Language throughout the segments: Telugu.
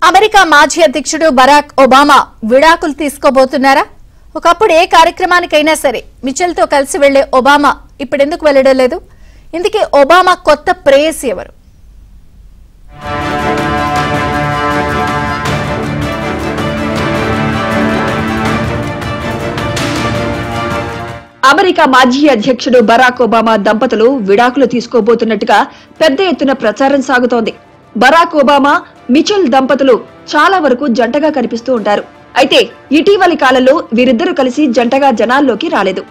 అమెరికా మాజీ అధ్యక్షుడు బరాక్ ఒబామా విడాకులు తీసుకోబోతున్నారా? ఒకప్పుడు ఏ కార్యక్రమానికైనా సరే మిచెల్తో కలిసి వెళ్లే ఒబామా ఇప్పుడెందుకు వెళ్లడం లేదు? ఇందుకే ఒబామా కొత్త ప్రేయసి ఎవరు? అమెరికా మాజీ అధ్యక్షుడు బరాక్ ఒబామా దంపతులు విడాకులు తీసుకోబోతున్నట్టుగా పెద్ద ఎత్తున ప్రచారం సాగుతోంది. బరాక్ ఒబామా, మిచెల్ దంపతులు చాలా వరకు జంటగా కనిపిస్తూ ఉంటారు. అయితే ఇటీవలి కాలంలో వీరిద్దరూ కలిసి జంటగా జనాల్లోకి రాలేదు.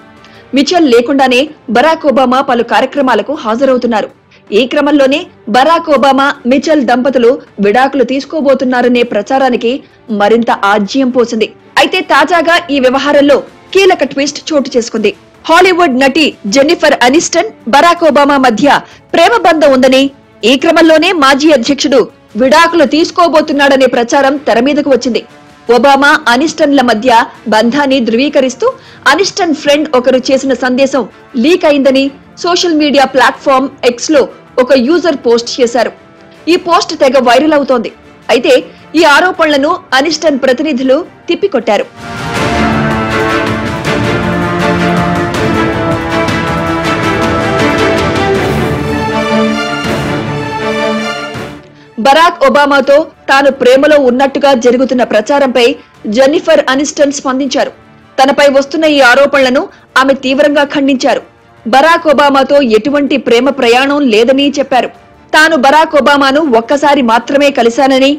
మిచెల్ లేకుండానే బరాక్ ఒబామా పలు కార్యక్రమాలకు హాజరవుతున్నారు. ఈ క్రమంలోనే బరాక్ ఒబామా, మిచెల్ దంపతులు విడాకులు తీసుకోబోతున్నారనే ప్రచారానికి మరింత ఆజ్యం పోసింది. అయితే తాజాగా ఈ వ్యవహారంలో కీలక ట్విస్ట్ చోటు చేసుకుంది. హాలీవుడ్ నటి జెన్నిఫర్ అనిస్టన్, బరాక్ ఒబామా మధ్య ప్రేమ బంధం ఉందని, ఈ క్రమంలోనే మాజీ అధ్యక్షుడు విడాకులు తీసుకోబోతున్నాడనే ప్రచారం తెరమీదకు వచ్చింది. ఒబామా, అనిస్టన్ల మధ్య బంధాన్ని ధృవీకరిస్తూ అనిస్టన్ ఫ్రెండ్ ఒకరు చేసిన సందేశం లీక్ అయిందని సోషల్ మీడియా ప్లాట్ఫామ్ ఎక్స్ లో ఒక యూజర్ పోస్ట్ చేశారు. ఈ పోస్ట్ తెగ వైరల్ అవుతోంది. అయితే ఈ ఆరోపణలను అనిస్టన్ ప్రతినిధులు తిప్పికొట్టారు. బరాక్ ఒబామాతో తాను ప్రేమలో ఉన్నట్టుగా జరుగుతున్న ప్రచారంపై జెన్నిఫర్ అనిస్టన్ స్పందించారు. తనపై వస్తున్న ఈ ఆరోపణలను ఆమె తీవ్రంగా ఖండించారు. బరాక్ ఒబామాతో ఎటువంటి ప్రేమ ప్రయాణం లేదని చెప్పారు. తాను బరాక్ ఒబామాను ఒక్కసారి మాత్రమే కలిశానని,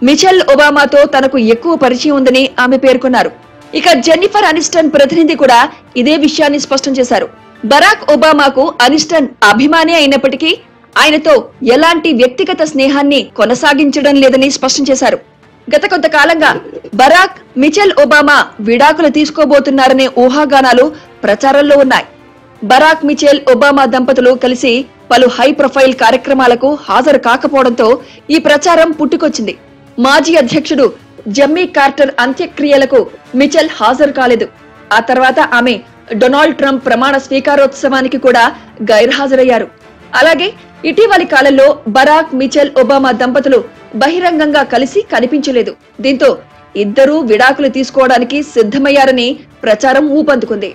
మిచెల్ ఒబామాతో తనకు ఎక్కువ పరిచయం ఉందని ఆమె పేర్కొన్నారు. ఇక జెన్నిఫర్ అనిస్టన్ ప్రతినిధి కూడా ఇదే విషయాన్ని స్పష్టం చేశారు. బరాక్ ఒబామాకు అనిస్టన్ అభిమాని అయినప్పటికీ ఆయనతో ఎలాంటి వ్యక్తిగత స్నేహాన్ని కొనసాగించడం లేదని స్పష్టం చేశారు. గత కొంతకాలంగా బరాక్, మిచెల్ ఒబామా విడాకులు తీసుకోబోతున్నారనే ఊహాగానాలు ప్రచారంలో ఉన్నాయి. బరాక్, మిచెల్ ఒబామా దంపతులు కలిసి పలు హై ప్రొఫైల్ కార్యక్రమాలకు హాజరు కాకపోవడంతో ఈ ప్రచారం పుట్టుకొచ్చింది. మాజీ అధ్యక్షుడు జమ్మీ కార్టర్ అంత్యక్రియలకు మిచెల్ హాజరు కాలేదు. ఆ తర్వాత ఆమె డొనాల్డ్ ట్రంప్ ప్రమాణ స్వీకారోత్సవానికి కూడా గైర్హాజరయ్యారు. అలాగే ఇటీవలి కాలంలో బరాక్, మిచెల్ ఒబామా దంపతులు బహిరంగంగా కలిసి కనిపించలేదు. దీంతో ఇద్దరూ విడాకులు తీసుకోవడానికి సిద్ధమయ్యారని ప్రచారం ఊపందుకుంది.